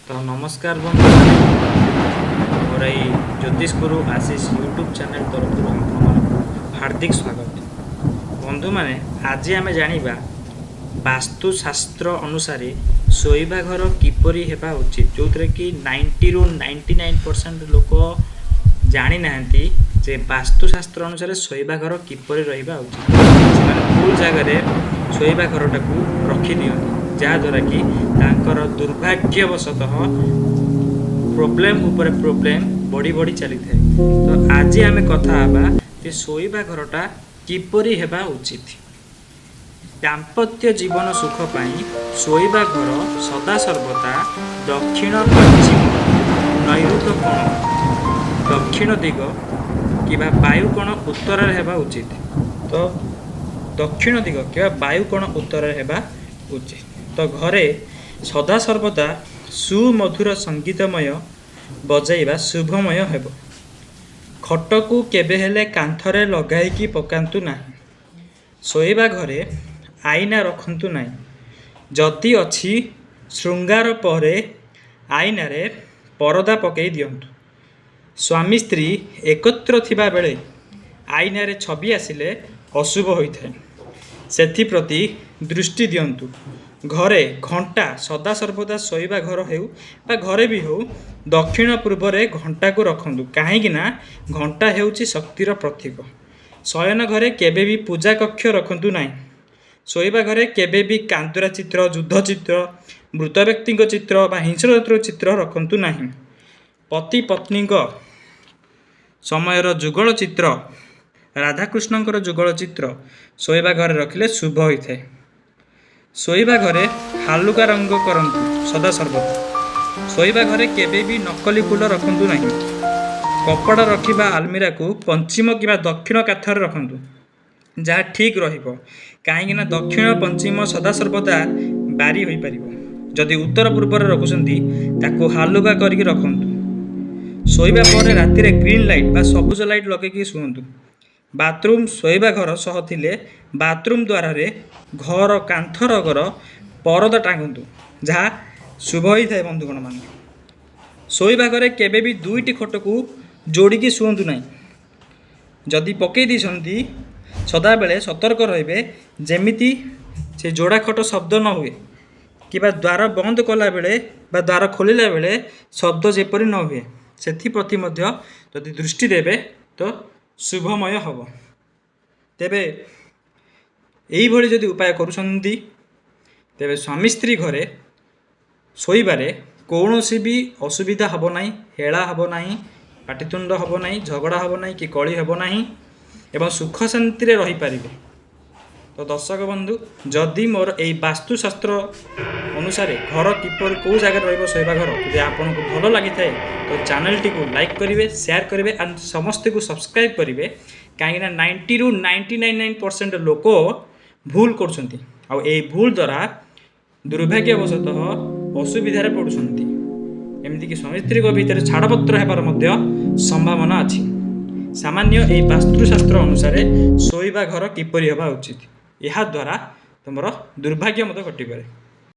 तो नमस्कार बंधु मैंने मोर ये ज्योतिष गुरु आशीष यूट्यूब चैनल तरफ आप हार्दिक स्वागत। बंधु मैंने आज आम जाना वास्तुशास्त्र अनुसार शोइबा घर किपरि हेबा उचित, जो थे कि 90 ରୁ 99% लोक जानी ना जे वास्तुशास्त्र अनुसार शोइबा घर किपरि रहिबा उचित। से भूल जगह शोइबा घरटा को रखी दियंती, जहाँद्वारा कि तांकर दुर्भाग्यवशतः प्रोब्लेम उपर प्रोब्लेम बढ़ी बढ़ी चली थाए। तो आज आम कथा हवा जे शोइबा घरटा किपरि हेबा उचित। दाम्पत्य जीवन सुख पाई शोइबा घर सदा सर्वदा दक्षिण पश्चिम नैऋत्य कोण दक्षिण दिग कि वायु कोण उत्तर हेबा उचित। तो दक्षिण दिग कि वायु कोण उत्तर हेबा उचित। तो घरे सदा सर्वदा सुमधुर संगीतमय बजाइबा शुभमय हेब। खटकू केबे हेले कांथरे लगाइकी पकांतु नाही। शोइबा घरे आईना रखंतु नाही। जदि अछि श्रृंगार परे आईना रे परदा पकई दियंतु। स्वामी स्त्री एकत्र थिबा बेले आईना रे छवि आसिले अशुभ होइथाय, सेथिप्रति दृष्टि दियंतु। घरे घंटा सदा सर्वदा शोइबा घर हेउ बा घरे भी हो दक्षिण पूर्व रे घंटा को रखंतु, काहेकि ना घंटा हेउची शक्तिर प्रतीक। शयन घरे केबे भी पूजा कक्ष रखंतु नाही। शोइबा घरे केबे भी कांतुरा चित्र, युद्ध चित्र, मृत व्यक्ति चित्र बा हिंस्र चित्र रखंतु नाही। पति पत्नी समयर जुगल चित्र, राधाकृष्णଙ୍କର जुगल चित्र शोइबा घरे रखिले शुभ होइथाय। शोइबा घरे हालुका रंग करंतु सदा सर्वदा। शोइबा घरे केबे भी नकली फूल रखंतु नाही। कपड़ा रखिबा आलमीरा को पश्चिम किबा दक्षिण काठर रखंतु, जहाँ ठीक रहिबो, काहेकि ना दक्षिण पश्चिम सदा सर्वदा बारी होई परिबो। जदि उत्तर पूर्व रे रखुसंती ताको हालुका करिक रखंतु। शोइबा परे राति रे ग्रीन लाइट बा सबुज लाइट लगेकी सुहंतु। बाथरूम शोइबा घर सह थिले बाथरूम द्वार रे घर कांथर घर परदा टांगंतु, जहाँ शुभ होई थाए। बंधुगण मान शोइबा घरे केबे भी दुईटी खट को जोड़िकी शुअंतु नाही। जदि पकई दिसंती सदा बेले सतर्क रहिबे, जेमिति से जोड़ा खट शब्द न हुए कि द्वार बंद कला बेले बा द्वार खोलिला बेले शब्द जेपरि न हुए, सेथिप्रति मध्य जदि दृष्टि देबे तो शुभमय हब। तेबे एई भली जदि उपाय करुसंती तेबे स्वामी स्त्री घरे शोइबारे कौनसी भी असुविधा हब नाही, हेला हब नाही, पाटितुंड हब नाही, झगड़ा हब नाही कि कली हब नाही एवं सुख शांति रे रही पारिबे। तो दर्शक बंधु, जदि मोर एई वास्तुशास्त्र अनुसार घर किपर कौ जगह रहिबो शोइबा घर जदि आपनको भल लागि थाए तो चैनल टी को लाइक करिवे, शेयर करिवे एंड समस्त को सब्सक्राइब करिवे, काहे ना 90 ରୁ 99% लोक भूल करछंती आ ए भूल द्वारा दुर्भाग्यवशतः असुविधारे पड़ुछंती। एमती कि स्वामी स्त्री भितर छाड़पत्र हेबार मध्य संभावना अछि। सामान्य ए वास्तुशास्त्र अनुसार शोइबा घर किपरि हेबा उचित, ଏହା द्वारा तुमर दुर्भाग्य मत घटी पारे।